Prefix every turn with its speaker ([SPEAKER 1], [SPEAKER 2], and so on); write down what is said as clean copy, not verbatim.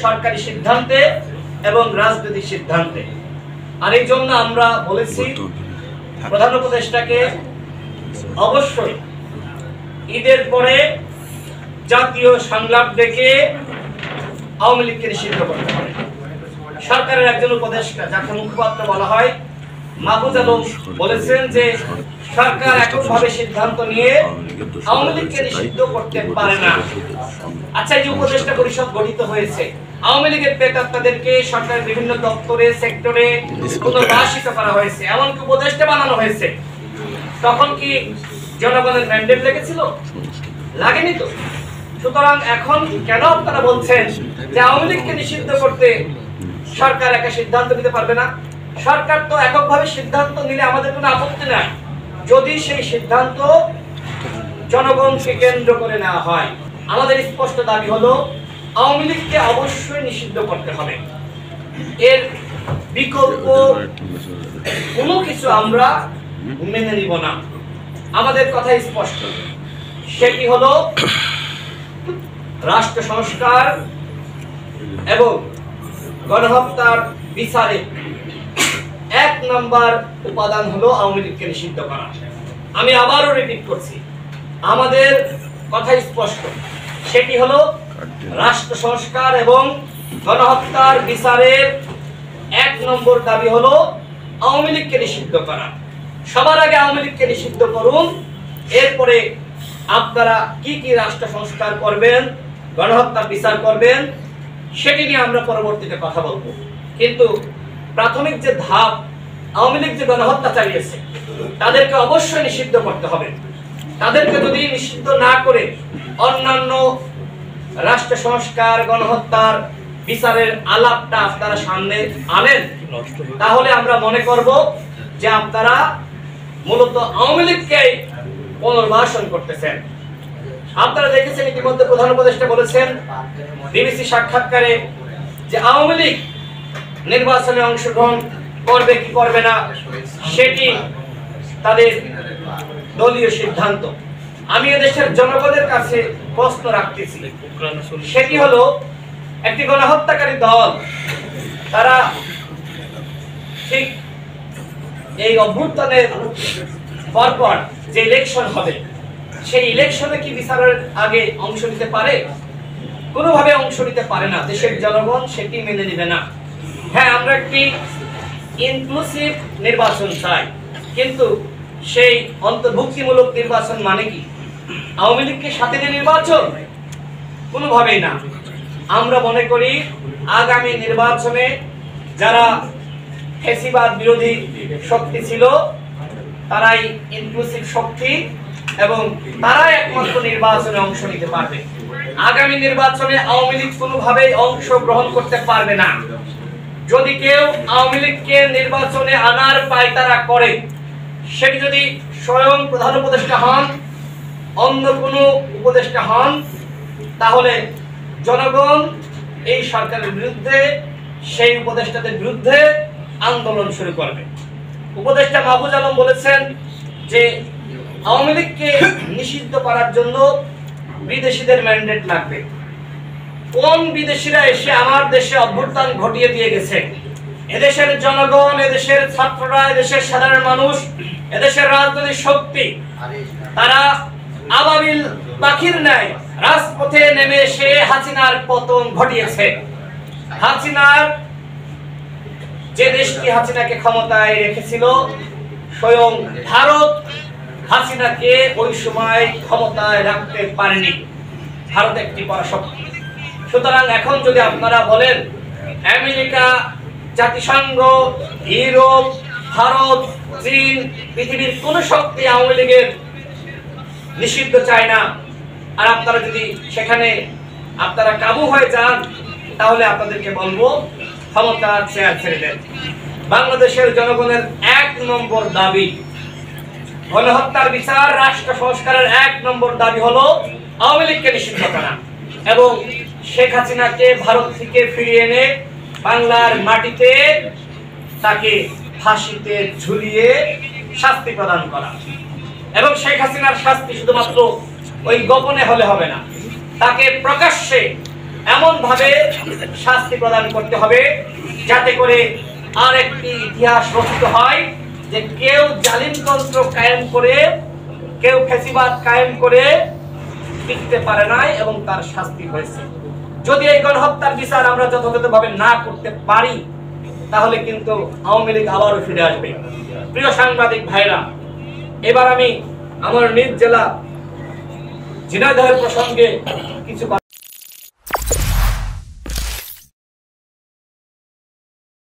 [SPEAKER 1] সরকারি সিদ্ধান্তে এবং রাজনৈতিক সিদ্ধান্তে। আর এই জন্য আমরা বলেছি প্রধান উপদেষ্টাকে অবশ্যই ঈদের পরে জাতীয় সংলাপ ডেকে আওয়ামী লীগকে নিষিদ্ধ করতে হবে। সরকারের একজন উপদেষ্টা, যাকে মুখপাত্র বলা হয়, মাহফুজ আলম বলেছেন যে সরকার এককভাবে সিদ্ধান্ত নিয়ে আওয়ামী লীগকে নিষিদ্ধ করতে পারে না। আচ্ছা, এই যে উপদেষ্টা পরিষদ গঠিত হয়েছে, আওয়ামী লীগের প্রেতাত্মাদেরকে সরকারের বিভিন্ন দপ্তরে সেক্টরে পুনর্বাসিত করা হয়েছে, এমনকি উপদেষ্টা বানানো হয়েছে। তখন কি জনগণের ম্যান্ডেট লেগেছিল? লাগেনি তো। সুতরাং এখন কেন আপনারা বলছেন যে আওয়ামী লীগকে নিষিদ্ধ করতে সরকার একা সিদ্ধান্ত নিতে পারবে না? সরকার তো এককভাবে সিদ্ধান্ত নিলে আমাদের কোনো আপত্তি নাই, যদি সেই সিদ্ধান্ত জনগণকে কেন্দ্র করে নেওয়া হয়। আমাদের স্পষ্ট দাবি হলো আওয়ামী লীগকে অবশ্যই নিষিদ্ধ করতে হবে। এর বিকল্প কোনো কিছু আমরা মেনে নিব না। আমাদের কথা স্পষ্ট, সেটি হলো রাষ্ট্র সংস্কার এবং গণহত্যার বিচারে 1 নম্বর উপাদান হলো আওয়ামী লীগকে নিষিদ্ধ করা। আমি আবারও রিপিট করছি, আমাদের কথা স্পষ্ট, সেটি হলো রাষ্ট্র সংস্কার এবং গণহত্যার বিচারের 1 নম্বর দাবি হলো আওয়ামী লীগকে নিষিদ্ধ করা। সবার আগে আওয়ামী লীগকে নিষিদ্ধ করুন, এরপরে আপনারা কি কি রাষ্ট্র সংস্কার করবেন, গণহত্যার বিচার করবেন, সেটি নিয়ে আমরা পরবর্তীতে কথা বলবো। কিন্তু প্রাথমিক যে ধাপ, আওয়ামী লীগ যে গণহত্যা চালিয়েছে তাদেরকে অবশ্যই নিষিদ্ধ করতে হবে। তাদেরকে যদি নিষিদ্ধ না করে অন্যান্য রাষ্ট্র সংস্কার গণহত্যার বিচারের আলাপটা আপনারা সামনে আনেন, তাহলে আমরা মনে করব যে আপনারা মূলত আওয়ামী লীগকে পুনর্বাসন করতেছেন। আপনারা দেখেছেন ইতিমধ্যে প্রধান উপদেষ্টা বলেছেন বিবিসি সাক্ষাৎকারে যে আওয়ামী লীগ নির্বাচনে অংশগ্রহণ করবে কি করবে না সেটি তাদের দলীয় সিদ্ধান্ত। আমি এদেশের জনগণের কাছে প্রশ্ন রাখতেছি, সেটি হলো একটি গণহত্যাকারী দল, তারা ঠিক এই অভ্যুত্থানের পরপর যে ইলেকশন হবে সেই ইলেকশনে কি বিচারের আগে অংশ নিতে পারে? কোনোভাবে অংশ নিতে পারে না। দেশের জনগণ সেটি মেনে নেবে না। হ্যাঁ, আমরা একটি ইনক্লুসিভ নির্বাচন চাই, কিন্তু সেই অন্তর্ভুক্তিমূলক নির্বাচন মানে কি আওয়ামী লীগকে সাথে নিয়ে নির্বাচন? কোনোভাবেই না। আমরা মনে করি আগামী নির্বাচনে যারা ফ্যাসিবাদ বিরোধী শক্তি ছিল তারাই ইনক্লুসিভ শক্তি এবং তারাই একমাত্র নির্বাচনে অংশ নিতে পারবে। আগামী নির্বাচনে আওয়ামী লীগ কোনোভাবেই অংশগ্রহণ করতে পারবে না। যদি কেউ আওয়ামী লীগকে নির্বাচনে আনার পায়তারা করে, সেটি যদি স্বয়ং প্রধান উপদেষ্টা হন, অন্য কোনো উপদেষ্টা হন, তাহলে জনগণ এই সরকারের বিরুদ্ধে, সেই উপদেষ্টাদের বিরুদ্ধে আন্দোলন শুরু করবে। উপদেষ্টা মাহফুজ আলম বলেছেন যে আওয়ামী লীগকে নিষিদ্ধ করার জন্য বিদেশিদের ম্যান্ডেট লাগবে। কোন বিদেশিরা এসে আমার দেশে অভ্যুত্থান ঘটিয়ে দিয়ে গেছে? এদেশের জনগণ, এদেশের ছাত্ররা, এদেশের সাধারণ মানুষ, এদেশের রাজনৈতিক শক্তি, তারা আবাবিল পাখির ন্যায় রাজপথে নেমে এসে হাসিনার পতন ঘটিয়েছে। হাসিনার যে দেশটি হাসিনাকে ক্ষমতায় রেখেছিল, স্বয়ং ভারত হাসিনাকে ওই সময় ক্ষমতায় রাখতে পারেনি। ভারত একটি পরাশক্তি। সুতরাং এখন যদি আপনারা বলেন আমেরিকা, জাতিসংঘ, ইউরোপ, ভারত, চীন, পৃথিবীর কোন শক্তি আওয়ামী লীগের নিষিদ্ধ চায় না, আর আপনারা যদি সেখানে আপনারা কাবু হয়ে যান, তাহলে আপনাদেরকে বলবো ক্ষমতার চেয়ার ছেড়ে দেন। বাংলাদেশের জনগণের 1 নম্বর দাবি গণহত্যার বিচার, রাষ্ট্র সংস্কারের 1 নম্বর দাবি হলো আওয়ামী লীগকে নিষিদ্ধ করা এবং শেখ হাসিনাকে ভারত থেকে ফিরিয়ে এনে বাংলার মাটিতে তাকে ফাঁসিতে ঝুলিয়ে শাস্তি প্রদান করা। এবং শেখ হাসিনার শাস্তি শুধুমাত্র ওই গোপনে হলে হবে না, তাকে প্রকাশ্যে এমন ভাবে শাস্তি প্রদান করতে হবে যাতে করে আর একটি ইতিহাস রচিত হয় যে কেউ জালিমতন্ত্র কায়েম করে, কেউ ফ্যাসিবাদ কায়েম করে টিকতে পারে নাই এবং তার শাস্তি হয়েছে। যদি এই গণহত্যার বিচার আমরা যথাযথভাবে না করতে পারি তাহলে কিন্তু আওয়ামী লীগ আবারও ফিরে আসবে। প্রিয় সাংবাদিক ভাইরা, এবার আমি আমার নিজ জেলা ঝিনাইদহের প্রসঙ্গে কিছু